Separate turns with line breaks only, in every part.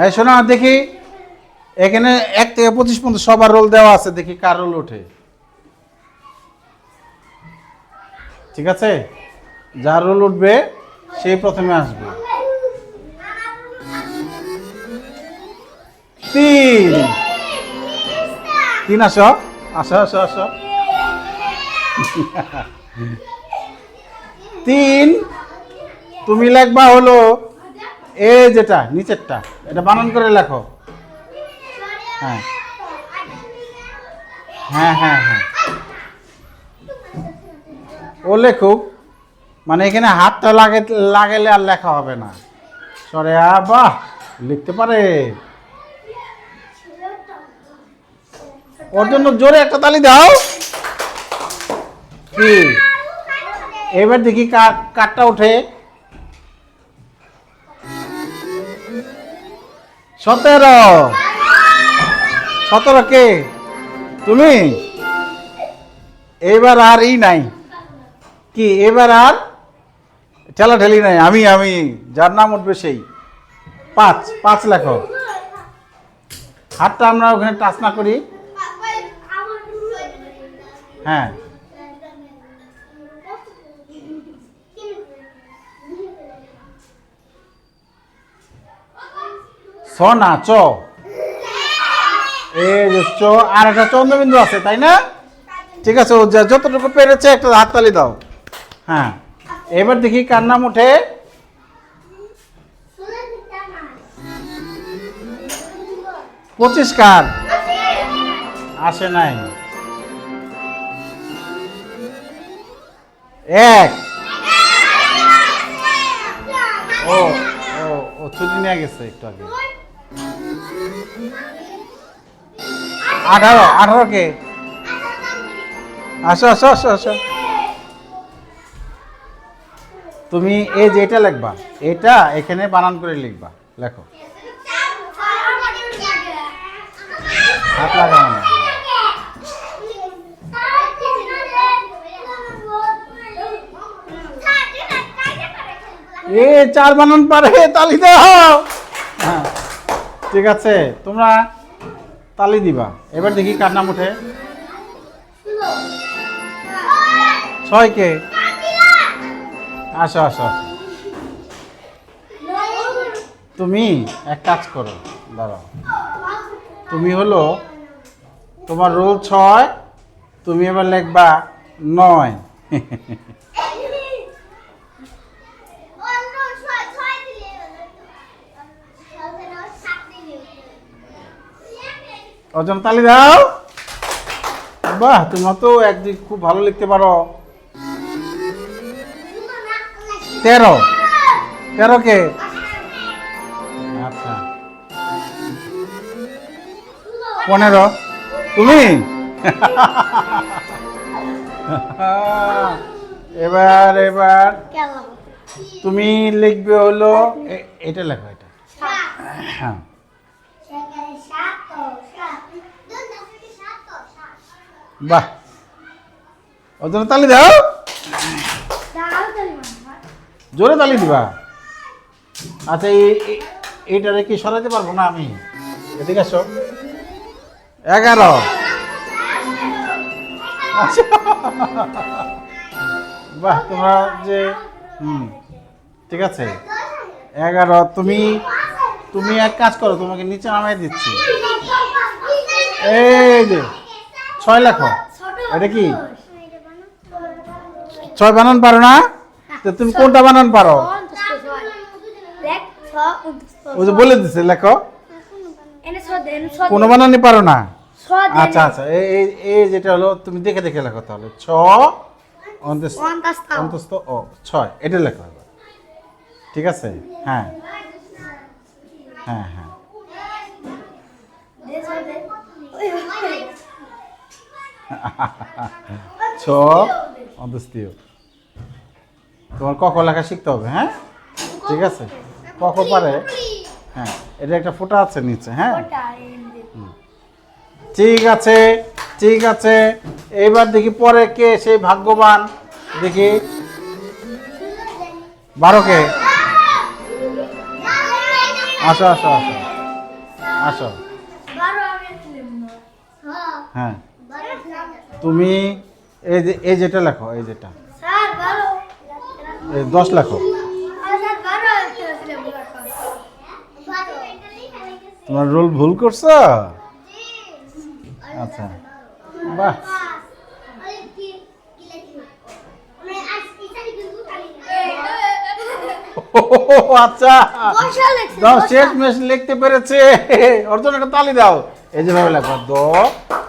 এই শোনো দেখি এখানে 1 থেকে 25 পর্যন্ত সবার রোল দেওয়া আছে, দেখি কার রোল ওঠে। ঠিক আছে, যার রোল উঠবে সেই প্রথমে আসবে। 3 আসো আসো আসো আসো। 3 তুমি লিখবা হলো এই যেটা নিচেরটা, এটা বানান করে লেখো। হ্যাঁ হ্যাঁ হ্যাঁ হ্যাঁ, ও লেখুক, মানে এখানে হাতটা লাগাইলে আর লেখা হবে না। সরে বাহ, লিখতে পারে। ওর জন্য জোরে একটা তালি দাও। কি এবার দেখি কারটা ওঠে। 17 কে তুমি? এবার আর নাই কি, এবার আর ঠেলাঠেলি নাই। আমি যার নাম উঠবে সেই। 5 লেখো। হাতটা আমরা ওখানে টাচ না করি। হ্যাঁ, ছ না চ, এই যে চ, আর একটা চন্দ্রবিন্দু আছে তাই না? ঠিক আছে, ও যতটুকু পেরেছে একটা হাততালি দাও। হ্যাঁ, এবার দেখি কার নাম উঠে। 25 কার? আসে নাই। 1 ও ও ও ছুটি নিয়ে গেছে একটু আগে। 18 কে? আসো আসো আসো আসো। তুমি এই যে এটা লিখবা, এটা এখানে বানান করে লিখবা। লেখো, হাত লাগানো না। এ 4 বানান পারে, তালি দাও। হ্যাঁ ঠিক আছে, তোমরা তালি দিবা। এবার দেখি কার নাম উঠে। 6 কে? আসো আসো আসো। তুমি এক কাজ করো, দাঁড়াও। তুমি হলো তোমার রোল 6, তুমি এবার লিখবা 9। অজন তালি দাও। বাহ, তোমরা তো একদিক খুব ভালো লিখতে পারো। 13 কে? আচ্ছা, 15 তুমি? এবার এবার তুমি লিখবে হলো এটা লেখো, এটা। হ্যাঁ, বাহ, ওর জন্য তালি দাও। জোরে তালি দিবা। আচ্ছা, এইটারে কি সরাইতে পারবো না আমি? এদিকে আসো। 11 আচ্ছা, বাহ, তোমরা যে ঠিক আছে। 11 তুমি এক কাজ করো, তোমাকে নিচে নামাই দিচ্ছি। এই যে 6 লেখো। এটা কি 6 বানান পারো না? তো তুমি কোনটা বানান পারো? ও যে বলে দিছে লেখো। কোন বানানই পারো না? আচ্ছা আচ্ছা, এই যেটা হলো তুমি দেখে দেখে লেখো তাহলে। 6 অন্তস্থ ও 6, এটা লেখো এবার। ঠিক আছে, হ্যাঁ হ্যাঁ হ্যাঁ। ছ অন্তস্থীয়। তোমার ক খ লেখা শিখতে হবে। হ্যাঁ ঠিক আছে, ক খ পারে। হ্যাঁ, এটা একটা ফোঁটা আছে নিচে। হ্যাঁ ঠিক আছে ঠিক আছে। এইবার দেখি পরে কে সেই ভাগ্যবান। দেখি 12 কে? আসো আসো আসো। আসো। হ্যাঁ তুমি এই যেটা লেখো, এই যেটা 10 লেখো। তোমার রোল ভুল করছো? আচ্ছা বাহ, আচ্ছা 10 শেষ মেশ লিখতে পেরেছে, ওর জন্য একটা তালি দাও। এই যেভাবে লেখো,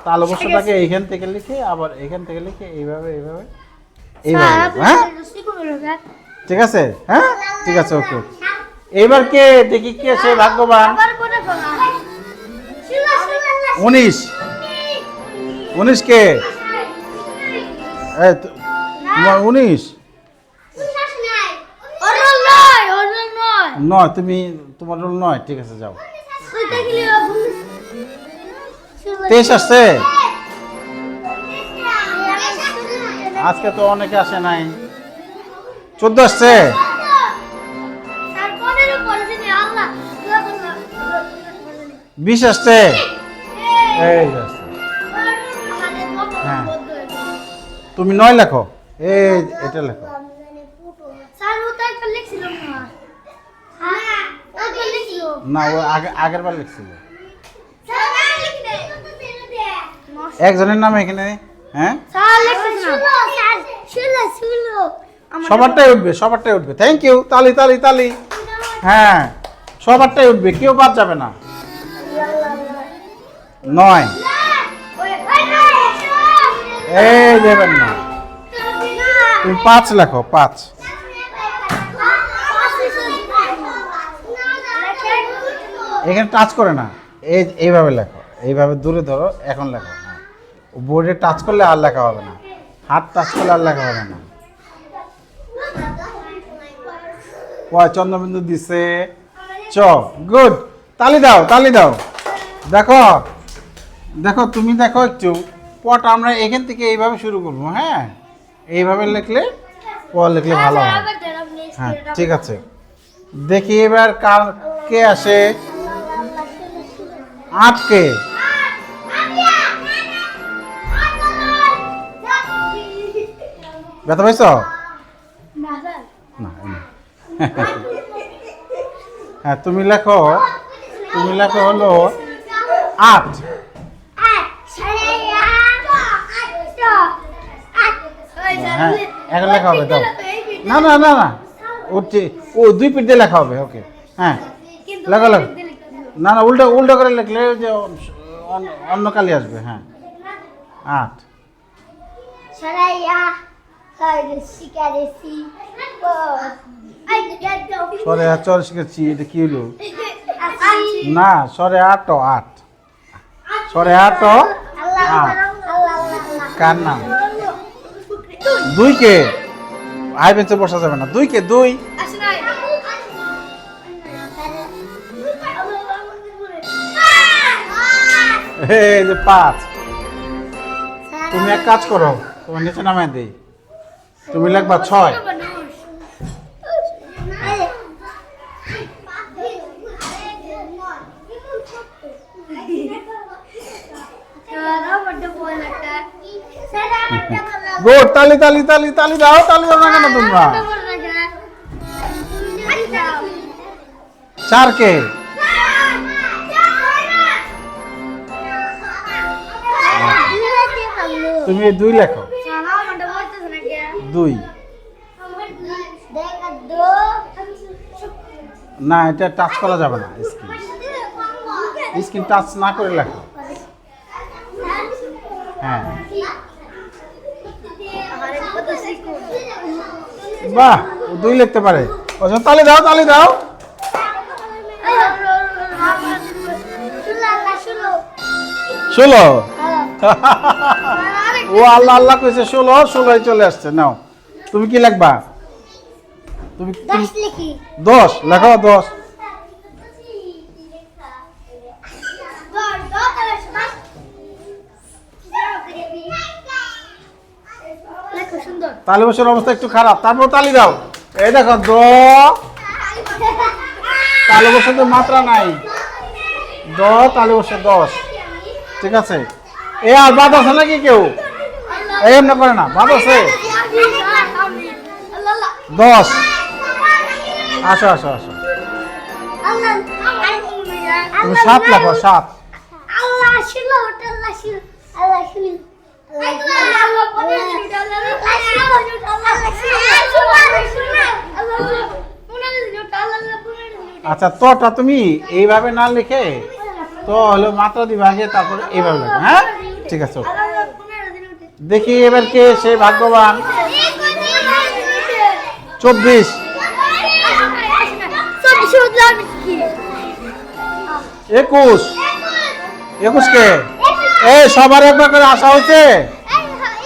তাল অবস্থাটাকে এইখান থেকে লিখে আবার এইখান থেকে লিখে এইভাবে এইভাবে এইভাবে, হ্যাঁ ঠিক আছে, হ্যাঁ ঠিক আছে, ওকে। এইবার কে দেখি কে সে ভাগ্যবান? 19 19 কে? তোমার 19 নয়, তুমি তোমার রোল 9, ঠিক আছে যাও। 23 আসছে, আজকে তো অনেকে আসে নাই। 14 আসছে, 20 আসছে, এই আসছে। হ্যাঁ তুমি 9 লেখো, এই এটা লেখো। না ও আগের বার লিখছিল একজনের নাম এখানে। হ্যাঁ সবারটাই উঠবে, সবারটাই উঠবে। থ্যাংক ইউ, তালি তালি তালি। হ্যাঁ সবারটাই উঠবে, কেউ বাদ যাবে না। 9 এই দেবেন না, তুমি 5 লেখো, 5। এখানে টাচ করে না, এইভাবে লেখো, এইভাবে দূরে ধরো, এখন লেখো। বোর্ডে টাচ করলে আর লেখা হবে না, হাত টাচ করলে আর লেখা হবে না। চন্দ্রবিন্দু দিছে, গুড, তালি দাও তালি দাও। দেখো দেখো তুমি দেখো একটু পট আমরা এখান থেকে এইভাবে শুরু করবো। হ্যাঁ এইভাবে লিখলে লিখলে ভালো হয়। হ্যাঁ ঠিক আছে, দেখি এবার কার কে আসে। 8 কে? ব্যথা পাইছ না? হ্যাঁ তুমি লেখো হলো 8। হ্যাঁ এখন লেখা হবে, দাও। না না না না, ও 2 পিঠ দিয়ে লেখা হবে। ওকে হ্যাঁ লেখো লেখো। না না উল্টো উল্টো করে লিখলে যে অন্য কালি আসবে। হ্যাঁ 8 সরে চর শিখেছি, এটা কি হলো? না সরে 8 8 সরে 8 8 কার নাম? 2 কে? আই বেঞ্চে বসা যাবে না। 2 কে? 2 এই যে 5। তুমি এক কাজ করো, তোমার নিচে নামায় দেই, তুমি লিখবা 6। গুড, তালি তালি তালি তালি দাও, তালি দাও না কেন তোমরা? 4 কে? তুমি 2 লেখো। 2 না, এটা টাচ করা যাবে না, স্ক্রিন টাচ না করে লেখো। হ্যাঁ বাহ, 2 লিখতে পারে। তালি দাও তালি দাও। 16 ও আল্লাহ আল্লাহ কইছে 16 চলে আসছে। নাও তুমি কি লিখবা? তুমি 10 লেখো। 10 তালি বসার অবস্থা একটু খারাপ, তারপর তালি দাও। এই দেখো তালি বসাতে মাত্রা নাই, তালে বসে 10। ঠিক আছে, এ আর বাদ আছে নাকি কেউ? এই এমনি করে না, বাদ আছে 10। আসো আসো আসো, তুমি 7 লেখো, 7। আচ্ছা, তোটা তুমি এইভাবে না লিখে তো হলো মাত্রা দিবা আগে, তারপর এইভাবে লেখো। হ্যাঁ ঠিক আছে, দেখি এবার কে সেই ভাগ্যবান। 24, 21, 21 কে? এই সবার একবার করে আসা হয়েছে।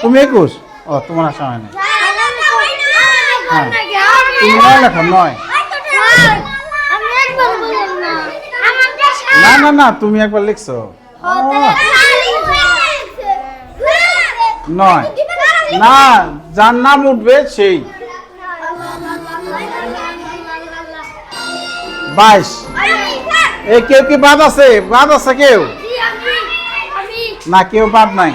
তুমি 21, ও তোমার আসা হয় না। তুমি 9 লেখো, 9। না না না, তুমি একবার লিখছো 9। না, যার নাম উঠবে সেই। 22। এই কেউ কি বাদ আছে? বাদ আছে কেউ? না, কেউ বাদ নাই।